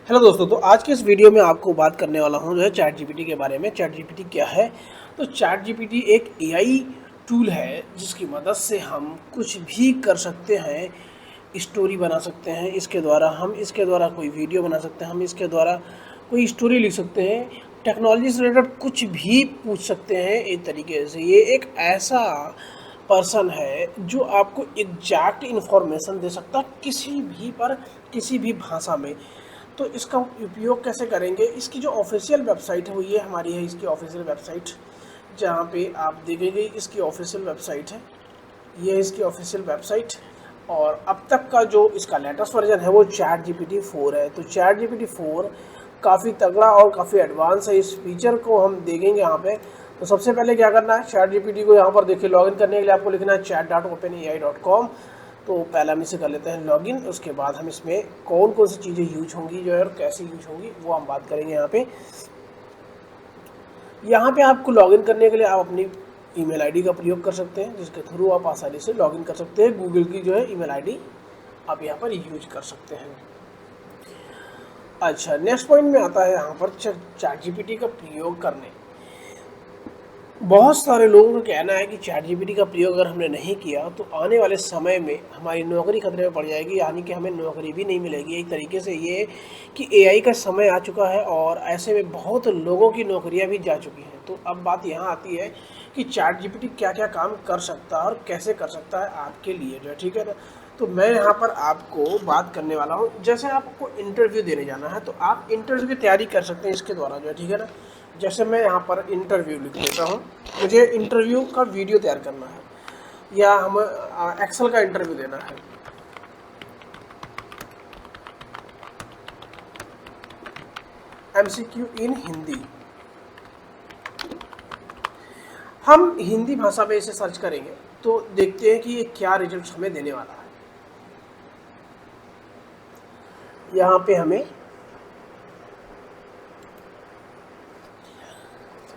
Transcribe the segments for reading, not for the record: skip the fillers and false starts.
Hello दोस्तों, तो आज के इस वीडियो में आपको बात करने वाला हूँ जो है चैट जीपीटी के बारे में। चैट जीपीटी क्या है? तो चैट जीपीटी एक एआई टूल है जिसकी मदद से हम कुछ भी कर सकते हैं। स्टोरी बना सकते हैं इसके द्वारा कोई वीडियो बना सकते हैं, हम इसके द्वारा कोई स्टोरी लिख सकते हैं, टेक्नोलॉजी से रिलेटेड कुछ भी पूछ सकते हैं। एक तरीके से ये एक ऐसा पर्सन है जो आपको एग्जैक्ट इन्फॉर्मेशन दे सकता है किसी भी पर, किसी भी भाषा में। तो इसका उपयोग कैसे करेंगे? इसकी जो ऑफिशियल वेबसाइट है वो ये हमारी है, इसकी ऑफिशियल वेबसाइट, जहाँ पे आप देखेंगे इसकी ऑफिशियल वेबसाइट है, ये इसकी ऑफिशियल वेबसाइट। और अब तक का जो इसका लेटेस्ट वर्जन है वो चैट जीपीटी 4 है। तो चैट जीपीटी 4 काफ़ी तगड़ा और काफ़ी एडवांस है। इस फीचर को हम देखेंगे यहाँ पे। तो सबसे पहले क्या करना है, चैट जीपीटी को यहाँ पर देखिए लॉगिन करने के लिए आपको लिखना है chat.openai.com। तो पहले हम इसे कर लेते हैं लॉगिन। उसके बाद हम इसमें कौन कौन सी चीज़ें यूज होंगी जो है और कैसे यूज होंगी वो हम बात करेंगे यहाँ पे आपको लॉगिन करने के लिए आप अपनी ईमेल आईडी का प्रयोग कर सकते हैं, जिसके थ्रू आप आसानी से लॉगिन कर सकते हैं। गूगल की जो है ईमेल आईडी आप यहाँ पर यूज कर सकते हैं। अच्छा, नेक्स्ट पॉइंट में आता है यहाँ पर चैट जीपीटी का प्रयोग करने। बहुत सारे लोगों का कहना है कि चैट जीपीटी का प्रयोग अगर हमने नहीं किया तो आने वाले समय में हमारी नौकरी खतरे में पड़ जाएगी, यानी कि हमें नौकरी भी नहीं मिलेगी। एक तरीके से ये कि एआई का समय आ चुका है और ऐसे में बहुत लोगों की नौकरियां भी जा चुकी हैं। तो अब बात यहाँ आती है कि चैट जीपीटी क्या क्या काम कर सकता है और कैसे कर सकता है आपके लिए जो है, ठीक है ना। तो मैं यहाँ पर आपको बात करने वाला हूँ, जैसे आपको इंटरव्यू देने जाना है तो आप इंटरव्यू की तैयारी कर सकते हैं इसके द्वारा जो है, ठीक है ना। जैसे मैं यहाँ पर इंटरव्यू लिख लेता हूँ, मुझे इंटरव्यू का वीडियो तैयार करना है या हम एक्सेल का इंटरव्यू देना है। एमसीक्यू इन हिंदी, हम हिंदी भाषा में इसे सर्च करेंगे तो देखते हैं कि ये क्या रिजल्ट हमें देने वाला है। यहाँ पे हमें,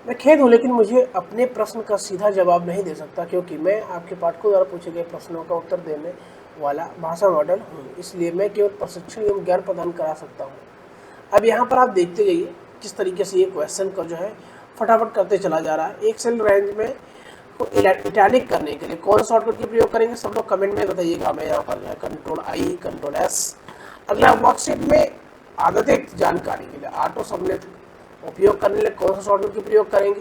मैं खेद हूँ लेकिन मुझे अपने प्रश्न का सीधा जवाब नहीं दे सकता, क्योंकि मैं आपके पाठकों द्वारा पूछे गए प्रश्नों का उत्तर देने वाला भाषा मॉडल हूँ। इसलिए मैं केवल प्रशिक्षण एवं ज्ञान प्रदान करा सकता हूँ। अब यहाँ पर आप देखते जाइए किस तरीके से ये क्वेश्चन का जो है फटाफट करते चला जा रहा है। एक सेल रेंज में को इटैलिक करने के लिए कौन शॉर्टकट की प्रयोग करेंगे, सब लोग कमेंट में बताइएगा। मैं यहाँ पर जो है Ctrl+I Ctrl+S। अगला वर्कशीट में आदतें जानकारी के लिए ऑटो सबनेट उपयोग करने के लिए कौन सा शॉर्टकट की प्रयोग करेंगे।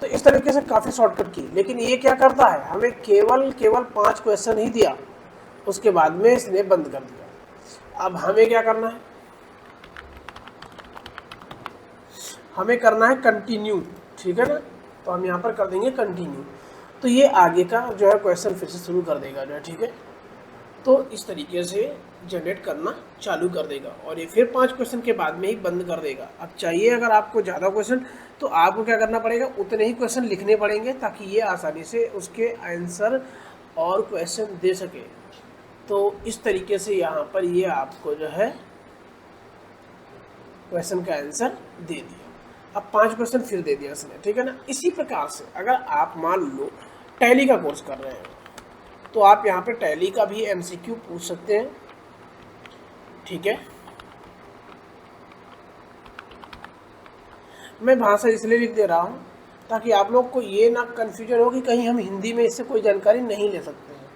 तो इस तरीके से काफ़ी शॉर्टकट की, लेकिन ये क्या करता है, हमें केवल 5 क्वेश्चन ही दिया, उसके बाद में इसने बंद कर दिया। अब हमें क्या करना है, हमें करना है कंटिन्यू, ठीक है ना। तो हम यहाँ पर कर देंगे कंटिन्यू, तो ये आगे का जो है क्वेश्चन फिर से शुरू कर देगा जो है, ठीक है। तो इस तरीके से जनरेट करना चालू कर देगा और ये फिर 5 क्वेश्चन के बाद में ही बंद कर देगा। अब चाहिए अगर आपको ज़्यादा क्वेश्चन तो आपको क्या करना पड़ेगा, उतने ही क्वेश्चन लिखने पड़ेंगे ताकि ये आसानी से उसके आंसर और क्वेश्चन दे सके। तो इस तरीके से यहाँ पर ये आपको जो है क्वेश्चन का आंसर दे दिया। अब 5 क्वेश्चन फिर दे दिया इसने, ठीक है ना। इसी प्रकार से अगर आप मान लो टैली का कोर्स कर रहे हैं तो आप यहाँ पे टैली का भी एमसीक्यू पूछ सकते हैं, ठीक है। मैं भाषा इसलिए लिख दे रहा हूँ ताकि आप लोग को ये ना कन्फ्यूजन हो कि कहीं हम हिंदी में इससे कोई जानकारी नहीं ले सकते हैं।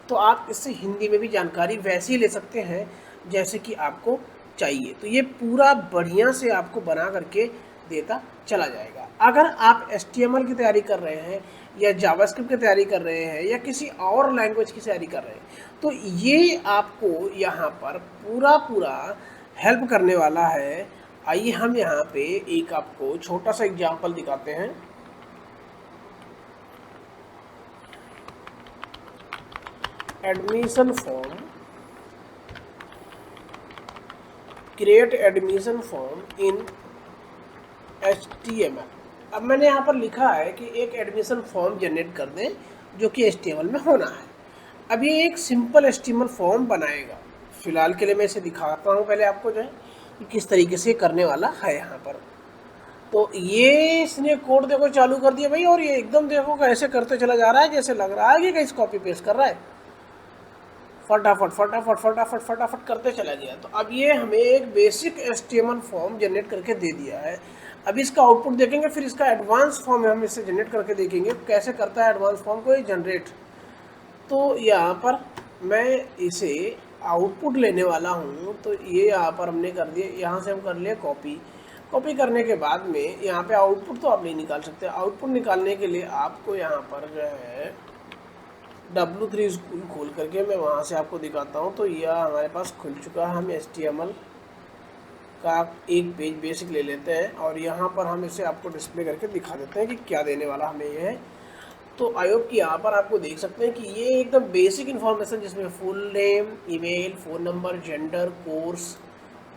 तो आप इससे हिंदी में भी जानकारी वैसे ही ले सकते हैं जैसे कि आपको चाहिए। तो ये पूरा बढ़िया से आपको बना करके देता चला जाएगा। अगर आप HTML की तैयारी कर रहे हैं या जावास्क्रिप्ट की तैयारी कर रहे हैं या किसी और लैंग्वेज की तैयारी कर रहे हैं तो ये आपको यहाँ पर पूरा हेल्प करने वाला है। आइए हम यहाँ पे एक आपको छोटा सा एग्जांपल दिखाते हैं। Admission form, create admission form in HTML। अब मैंने यहाँ पर लिखा है कि एक एडमिशन फॉर्म जनरेट कर दें जो कि HTML में होना है। अब ये एक सिंपल HTML फॉर्म बनाएगा। फिलहाल के लिए मैं इसे दिखाता हूँ पहले आपको जो है कि किस तरीके से करने वाला है यहाँ पर। तो ये इसने कोड देखो चालू कर दिया भाई, और ये एकदम देखो कैसे करते चला जा रहा है, जैसे लग रहा है कि कहीं कॉपी पेस्ट कर रहा है। फटाफट फटाफट फटाफट फटाफट करते चला गया। तो अब ये हमें एक बेसिक HTML फॉर्म जनरेट करके दे दिया है। अब इसका आउटपुट देखेंगे, फिर इसका एडवांस फॉर्म हम इसे जनरेट करके देखेंगे कैसे करता है एडवांस फॉर्म को ये जनरेट। तो यहाँ पर मैं इसे आउटपुट लेने वाला हूँ, तो ये यहाँ पर हमने कर दिया, यहाँ से हम कर लिया कॉपी। कॉपी करने के बाद में यहाँ पे आउटपुट तो आप नहीं निकाल सकते। आउटपुट निकालने के लिए आपको यहाँ पर जो है W3 स्कूल खोल करके मैं वहाँ से आपको दिखाता हूँ। तो यह हमारे पास खुल चुका है। हम HTML का एक पेज बेसिक ले लेते हैं और यहाँ पर हम इसे आपको डिस्प्ले करके दिखा देते हैं कि क्या देने वाला हमें ये है। तो आई होप कि यहाँ पर आपको देख सकते हैं कि ये एकदम बेसिक इन्फॉर्मेशन जिसमें full name, email, phone number, gender, course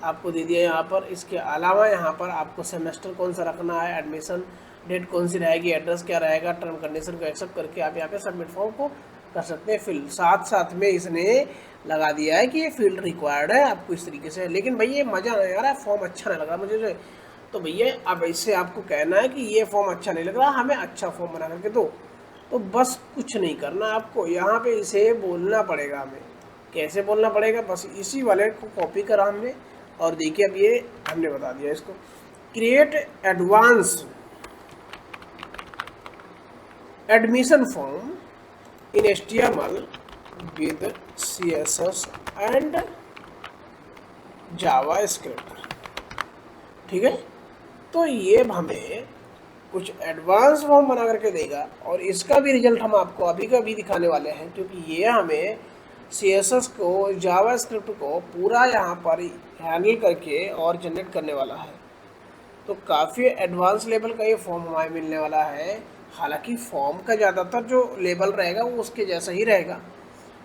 आपको दे दिया यहाँ पर। इसके अलावा यहाँ पर आपको सेमेस्टर कौन सा रखना है, एडमिशन डेट कौन सी रहेगी, एड्रेस क्या रहेगा, टर्म कंडीशन को एक्सेप्ट करके आप यहाँ पे सबमिट फॉर्म को कर सकते हैं फिल। साथ साथ में इसने लगा दिया है कि ये फील्ड रिक्वायर्ड है आपको इस तरीके से। लेकिन भैया मज़ा नहीं आ रहा है, फॉर्म अच्छा नहीं लग रहा मुझे जो। तो भैया अब इससे आपको कहना है कि ये फॉर्म अच्छा नहीं लग रहा, हमें अच्छा फॉर्म बना करके दो। तो बस कुछ नहीं करना आपको, यहाँ पे इसे बोलना पड़ेगा हमें। कैसे बोलना पड़ेगा, बस इसी वाले को कॉपी करा हमने और देखिए अब ये हमने बता दिया इसको, create advance admission form in HTML with CSS and JavaScript. ठीक है, तो ये हमें कुछ एडवांस फॉर्म बना करके देगा और इसका भी रिजल्ट हम आपको अभी का भी दिखाने वाले हैं, क्योंकि ये हमें CSS को, जावास्क्रिप्ट को पूरा यहाँ पर हैंडल करके और जनरेट करने वाला है। तो काफ़ी एडवांस लेवल का ये फॉर्म हमें मिलने वाला है। हालांकि फॉर्म का ज़्यादातर जो लेवल रहेगा वो उसके जैसा ही रहेगा,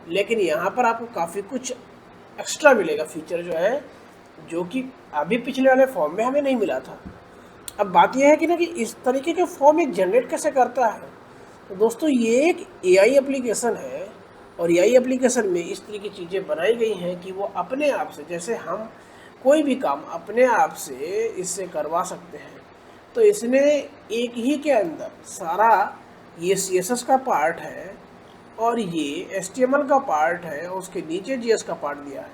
लेकिन यहाँ पर आपको काफ़ी कुछ एक्स्ट्रा मिलेगा फीचर जो है, जो कि अभी पिछले वाले फॉर्म में हमें नहीं मिला था। अब बात यह है कि ना कि इस तरीके के फॉर्म ये जनरेट कैसे करता है। तो दोस्तों ये एक AI एप्लीकेशन है और AI एप्लीकेशन में इस तरह की चीज़ें बनाई गई हैं कि वो अपने आप से, जैसे हम कोई भी काम अपने आप से इससे करवा सकते हैं। तो इसने एक ही के अंदर सारा ये CSS का पार्ट है और ये HTML का पार्ट है और उसके नीचे JS का पार्ट दिया है।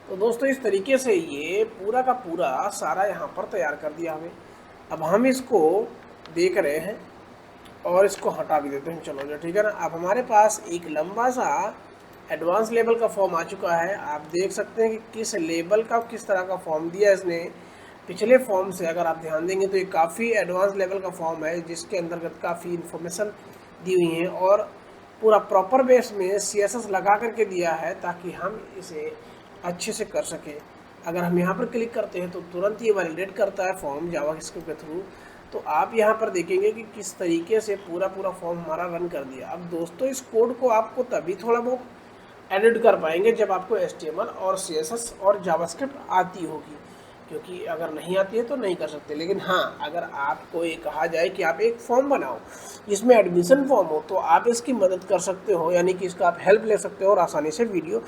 तो दोस्तों इस तरीके से ये पूरा का पूरा सारा यहाँ पर तैयार कर दिया हमें। अब हम इसको देख रहे हैं और इसको हटा भी देते हैं, चलो जो, ठीक है ना। अब हमारे पास एक लंबा सा एडवांस लेवल का फॉर्म आ चुका है। आप देख सकते हैं कि किस लेवल का, किस तरह का फॉर्म दिया इसने। पिछले फॉर्म से अगर आप ध्यान देंगे तो ये काफ़ी एडवांस लेवल का फॉर्म है, जिसके अंतर्गत काफ़ी इन्फॉर्मेशन दी हुई है और पूरा प्रॉपर बेस में CSS लगा करके दिया है ताकि हम इसे अच्छे से कर सकें। अगर हम यहाँ पर क्लिक करते हैं तो तुरंत ये वैलिडेट करता है फॉर्म जावास्क्रिप्ट के थ्रू। तो आप यहाँ पर देखेंगे कि किस तरीके से पूरा फॉर्म हमारा रन कर दिया। अब दोस्तों इस कोड को आपको तभी थोड़ा बहुत एडिट कर पाएंगे जब आपको HTML और CSS और जावास्क्रिप्ट आती होगी, क्योंकि अगर नहीं आती है तो नहीं कर सकते। लेकिन हाँ, अगर आपको ये कहा जाए कि आप एक फॉर्म बनाओ जिसमें एडमिशन फॉर्म हो तो आप इसकी मदद कर सकते हो, यानी कि इसका आप हेल्प ले सकते हो और आसानी से वीडियो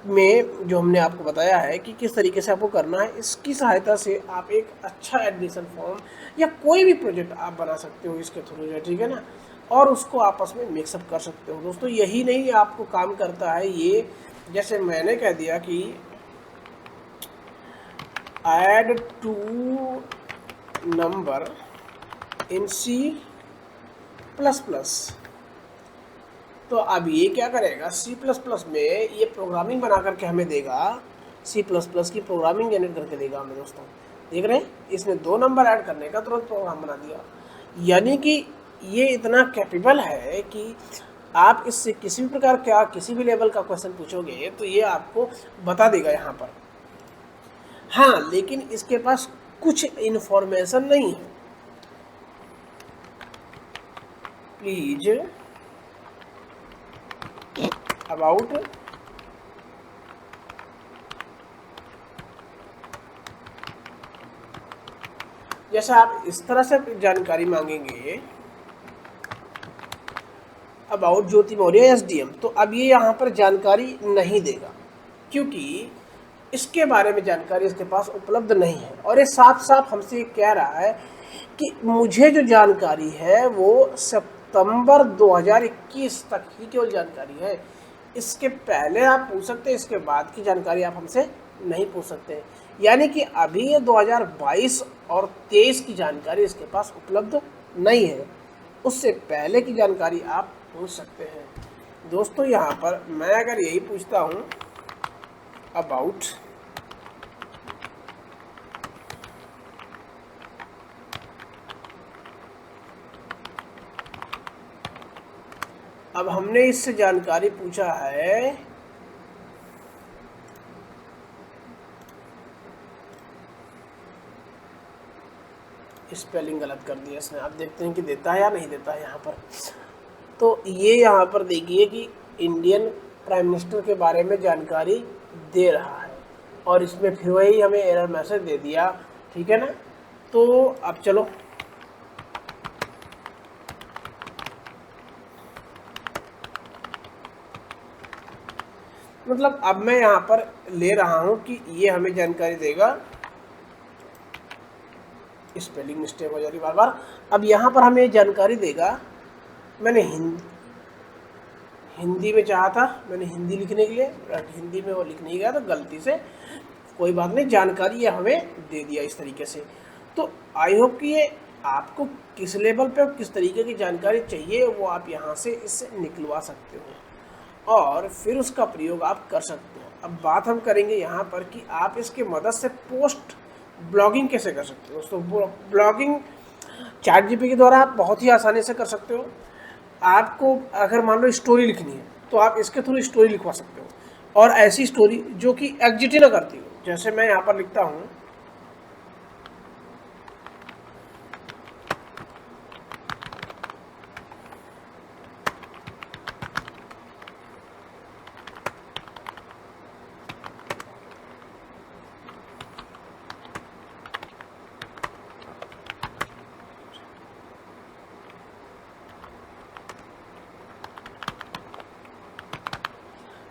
में जो हमने आपको बताया है कि किस तरीके से आपको करना है, इसकी सहायता से आप एक अच्छा एडमिशन फॉर्म या कोई भी प्रोजेक्ट आप बना सकते हो इसके थ्रू, ठीक है ना, और उसको आपस में मिक्सअप कर सकते हो। दोस्तों यही नहीं आपको काम करता है ये, जैसे मैंने कह दिया कि add two number in C++, तो अब ये क्या करेगा, C++ में ये प्रोग्रामिंग बना करके हमें देगा, C++ की प्रोग्रामिंग जनरेट करके देगा हमें। दोस्तों देख रहे हैं, इसने 2 नंबर ऐड करने का तुरंत प्रोग्राम बना दिया। यानी कि ये इतना कैपेबल है कि आप इससे किसी भी प्रकार का, किसी भी लेवल का क्वेश्चन पूछोगे तो ये आपको बता देगा यहाँ पर। हाँ, लेकिन इसके पास कुछ इन्फॉर्मेशन नहीं है। प्लीज अबाउट जैसे आप इस तरह से जानकारी मांगेंगे अबाउट ज्योति मौर्य SDM, तो अब ये यहाँ पर जानकारी नहीं देगा, क्योंकि इसके बारे में जानकारी इसके पास उपलब्ध नहीं है। और ये साफ साफ हमसे ये कह रहा है कि मुझे जो जानकारी है वो सितंबर 2021 तक ही केवल जानकारी है। इसके पहले आप पूछ सकते हैं, इसके बाद की जानकारी आप हमसे नहीं पूछ सकते। यानी कि अभी ये 2022 और 23 की जानकारी इसके पास उपलब्ध नहीं है, उससे पहले की जानकारी आप पूछ सकते हैं। दोस्तों यहाँ पर मैं अगर यही पूछता हूँ अबाउट अब हमने इससे जानकारी पूछा है स्पेलिंग गलत कर दिया इसने, आप देखते हैं कि देता है या नहीं देता है यहाँ पर। तो ये यहाँ पर देखिए कि इंडियन प्राइम मिनिस्टर के बारे में जानकारी दे रहा है और इसमें फिर वही हमें एरर मैसेज दे दिया, ठीक है ना। तो अब चलो मतलब अब मैं यहाँ पर ले रहा हूँ कि ये हमें जानकारी देगा, स्पेलिंग मिस्टेक हो जा रही बार बार। अब यहाँ पर हमें जानकारी देगा, मैंने हिंदी में चाहा था, मैंने हिंदी लिखने के लिए, हिंदी में वो लिख नहीं गया तो गलती से, कोई बात नहीं, जानकारी ये हमें दे दिया इस तरीके से। तो आई होप कि ये आपको किस लेवल पे और किस तरीके की जानकारी चाहिए वो आप यहाँ से इससे निकलवा सकते हो और फिर उसका प्रयोग आप कर सकते हो। अब बात हम करेंगे यहाँ पर कि आप इसके मदद से पोस्ट ब्लॉगिंग कैसे कर सकते हो। दोस्तों ब्लॉगिंग चैट जीपीटी के द्वारा आप बहुत ही आसानी से कर सकते हो। आपको अगर मान लो स्टोरी लिखनी है तो आप इसके थ्रू स्टोरी लिखवा सकते हो, और ऐसी स्टोरी जो कि एग्जिट ही ना करती हो। जैसे मैं यहाँ पर लिखता हूँ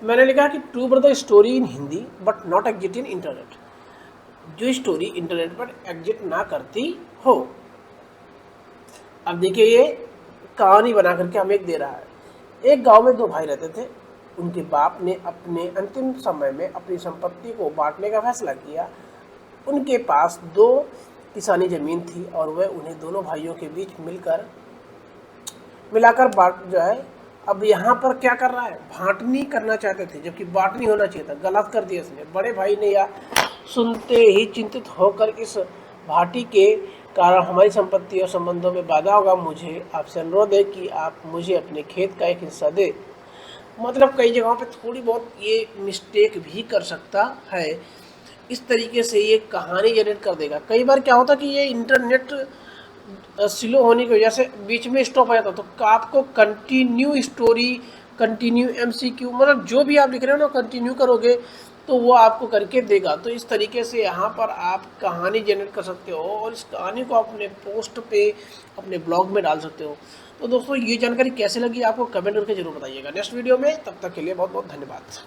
मैंने लिखा कि two brother story in Hindi but not exit in internet, जो स्टोरी इंटरनेट पर एग्जिट ना करती हो। अब देखिए ये कहानी बना करके हमें एक दे रहा है। एक गांव में दो भाई रहते थे, उनके बाप ने अपने अंतिम समय में अपनी संपत्ति को बांटने का फैसला किया। उनके पास 2 किसानी ज़मीन थी और वह उन्हें दोनों भाइयों के बीच मिलाकर बांट जो है, अब यहाँ पर क्या कर रहा है, बांटनी करना चाहते थे जबकि बांटनी होना चाहिए था, गलत कर दिया इसने। बड़े भाई ने या सुनते ही चिंतित होकर इस भाटी के कारण हमारी संपत्ति और संबंधों में बाधा होगा, मुझे आपसे अनुरोध है कि आप मुझे अपने खेत का एक हिस्सा दे। मतलब कई जगहों पे थोड़ी बहुत ये मिस्टेक भी कर सकता है। इस तरीके से ये कहानी जनरेट कर देगा। कई बार क्या होता कि ये इंटरनेट स्लो होने की वजह से बीच में स्टॉप हो जाता, तो आपको कंटिन्यू स्टोरी, कंटिन्यू एमसीक्यू, मतलब जो भी आप लिख रहे हो ना कंटिन्यू करोगे तो वो आपको करके देगा। तो इस तरीके से यहाँ पर आप कहानी जनरेट कर सकते हो और इस कहानी को अपने पोस्ट पे, अपने ब्लॉग में डाल सकते हो। तो दोस्तों ये जानकारी कैसे लगी आपको कमेंट करके जरूर बताइएगा नेक्स्ट वीडियो में। तब तक के लिए बहुत बहुत धन्यवाद।